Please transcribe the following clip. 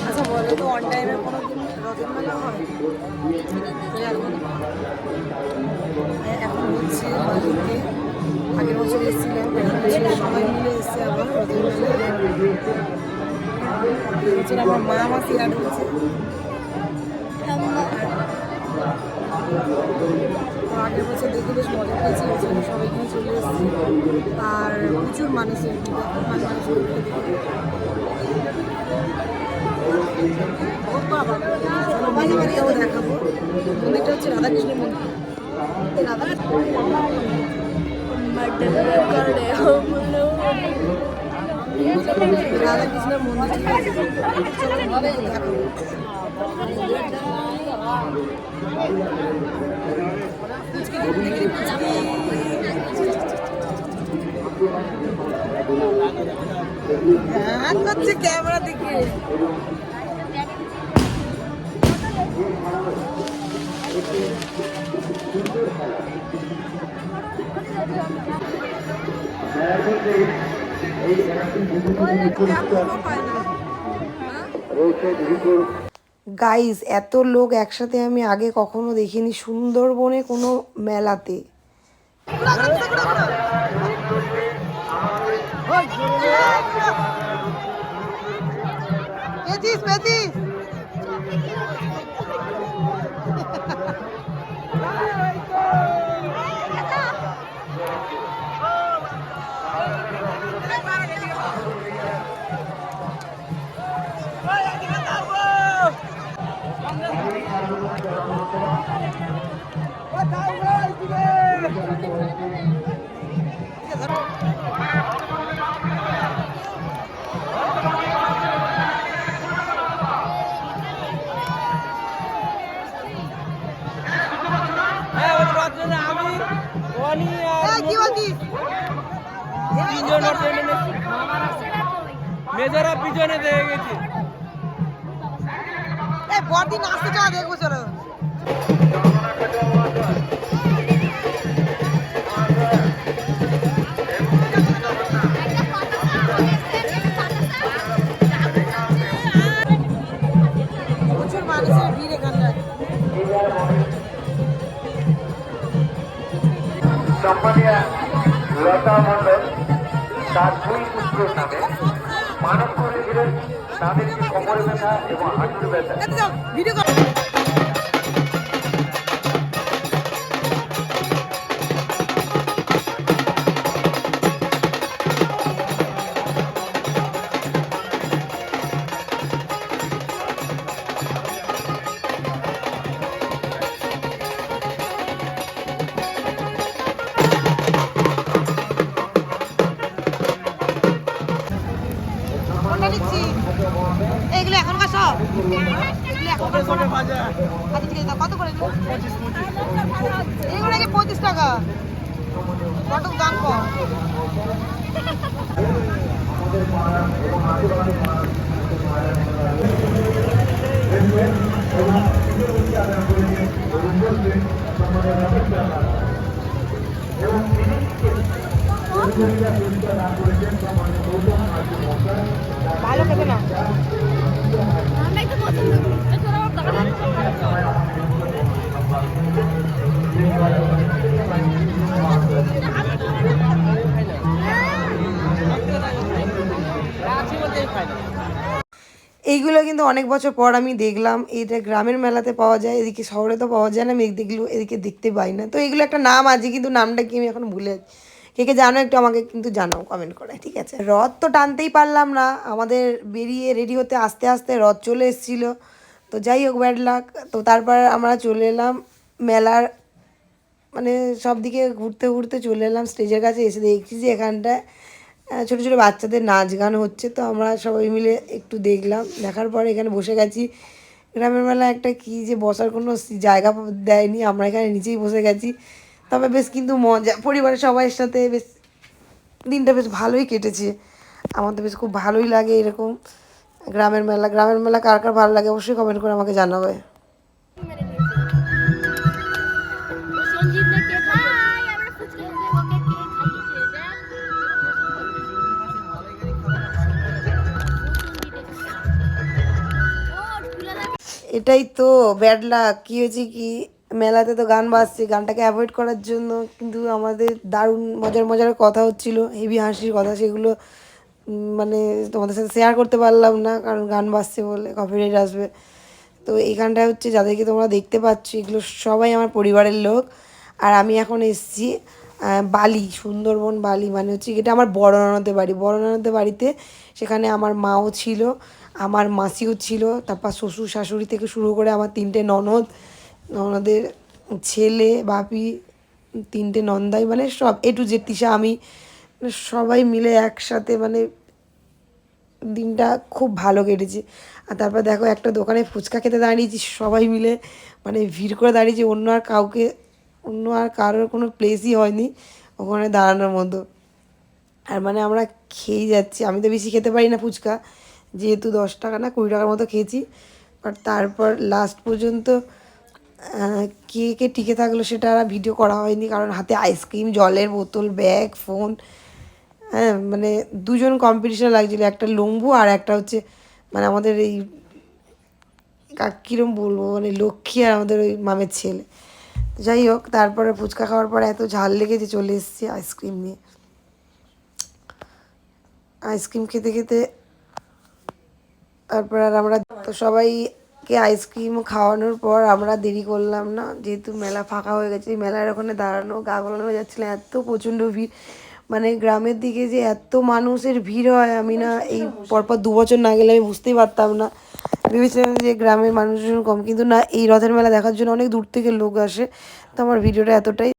আচ্ছা বলো তো অন টাইমে কোনো দিন রথের মেলা হয়? এখন হচ্ছে বাড়িতে আগের বছর এসেছিলাম, সবাই মিলে এসছে আবার রথের মেলা। বছর আমার মা মাসি অ্যাড হচ্ছে। আগের বছর দেখে বেশ মজা পেয়েছি, বছর সবাই এখানে চলে এসেছি আর প্রচুর মানুষের মন্দিরটাও দেখাবো। মন্দিরটা হচ্ছে রাধাকৃষ্ণের মন্দির। রাধাকৃষ্ণের মন্দির দেখাবো। হ্যাঁ করছে ক্যামেরা দেখে। গাইস এত লোক একসাথে আমি আগে কখনো দেখিনি সুন্দরবনে কোনো মেলাতে। মেজরা পিছনে দেখে গেছে। বড়দিন আসতে চা দেখবো চলো। প্রচুর মানুষের ভিড় এখানটায়। সম্মানীয় লতা মণ্ডল তার দুই পুত্রের নামে মানব করেছিলেন তাদেরকে কোমরে ব্যথা এবং হাঁটুর ব্যথা। এইগুলো এখনকার সব কত করে এগুলো কি 25 টাকা? কত দাম কম। ভালো খেতে না। এইগুলো কিন্তু অনেক বছর পর আমি দেখলাম। এটা গ্রামের মেলাতে পাওয়া যায়, এদিকে শহরে তো পাওয়া যায় না। আমি দেখলো এদিকে দেখতে পাই না। তো এগুলো একটা নাম আছে, কিন্তু নামটা কি আমি এখন ভুলে যাচ্ছি। কে কে জানো একটু আমাকে কিন্তু জানাও কমেন্ট করে, ঠিক আছে? রথ তো টানতেই পারলাম না, আমাদের বেরিয়ে রেডি হতে আস্তে আস্তে রথ চলে এসেছিলো। তো যাই হোক ব্যাড লাক। তো তারপর আমরা চলে এলাম মেলার মানে সব দিকে ঘুরতে ঘুরতে চলে এলাম স্টেজের কাছে। এসে দেখছি যে এখানটায় ছোটো ছোটো বাচ্চাদের নাচ গান হচ্ছে। তো আমরা সবাই মিলে একটু দেখলাম, দেখার পরে এখানে বসে গেছি। গ্রামের মেলা একটা কি যে বসার কোনো জায়গা দেয়নি, আমরা এখানে নিচেই বসে গেছি। তবে বেশ কিন্তু মজা, পরিবারের সবাইয়ের সাথে বেশ দিনটা বেশ ভালোই কেটেছে। আমার তো বেশ খুব ভালোই লাগে এরকম গ্রামের মেলা। গ্রামের মেলা কার কার ভালো লাগে অবশ্যই কমেন্ট করে আমাকে জানাবে। এটাই তো ব্যাড লাক। কী হয়েছে কি, মেলাতে তো গান বাজছে, গানটাকে অ্যাভয়েড করার জন্য কিন্তু আমাদের দারুণ মজার মজার কথা হচ্ছিল, হেভি হাসির কথা, সেগুলো মানে তোমাদের সাথে শেয়ার করতে পারলাম না কারণ গান বাজছে বলে কপিরাইট আসবে। তো এই গানটা হচ্ছে যাদেরকে তোমরা দেখতে পাচ্ছ এগুলো সবাই আমার পরিবারের লোক। আর আমি এখন এসেছি বালি, সুন্দরবন বালি, মানে হচ্ছে এটা আমার বড় ননদের বাড়ি। বড় ননদের বাড়িতে সেখানে আমার মাও ছিল, আমার মাসিও ছিল, তারপর শ্বশুর শাশুড়ি থেকে শুরু করে আমার 3টে ননদ, ননদের ছেলে, বাপি, 3টে নন্দাই, মানে সব এ টু জেড, তিশা, আমি, মানে সবাই মিলে একসাথে, মানে দিনটা খুব ভালো কেটেছে। আর তারপর দেখো একটা দোকানে ফুচকা খেতে দাঁড়িয়েছি সবাই মিলে, মানে ভিড় করে দাঁড়িয়েছি, অন্য আর কারোর কোনো প্লেসই হয়নি ওখানে দাঁড়ানোর মতো। আর মানে আমরা খেয়েই যাচ্ছি। আমি তো বেশি খেতে পারি না ফুচকা, যেহেতু 10 টাকা না 20 টাকার মতো খেয়েছি। বাট তারপর লাস্ট পর্যন্ত কে কে টিকে থাকলো সেটা আর ভিডিও করা হয়নি, কারণ হাতে আইসক্রিম, জলের বোতল, ব্যাগ, ফোন, হ্যাঁ মানে দুজন কম্পিটিশন লাগছিলো, একটা লম্বু আর একটা হচ্ছে মানে আমাদের এই কীরম বলবো, মানে লক্ষ্মী আর আমাদের ওই মামের ছেলে। যাই হোক, তারপরে ফুচকা খাওয়ার পর এত ঝাল লেগেছে, চলে এসেছি আইসক্রিম নিয়ে। আইসক্রিম খেতে খেতে তারপর আর আমরা তো সবাইকে আইসক্রিম খাওয়ানোর পর আমরা দেরি করলাম না, যেহেতু মেলা ফাঁকা হয়ে গেছে। মেলার ওখানে দাঁড়ানো গা গলানো হয়ে যাচ্ছিলো, এত প্রচণ্ড ভিড়। মানে গ্রামের দিকে যে এত মানুষের ভিড় হয় আমি না এই পরপর 2 বছর না গেলে আমি বুঝতেই পারতাম না। ভেবেছিলাম যে গ্রামের মানুষজন কম, কিন্তু না, এই রথের মেলা দেখার জন্য অনেক দূর থেকে লোক আসে। তো আমার ভিডিওটা এতটাই।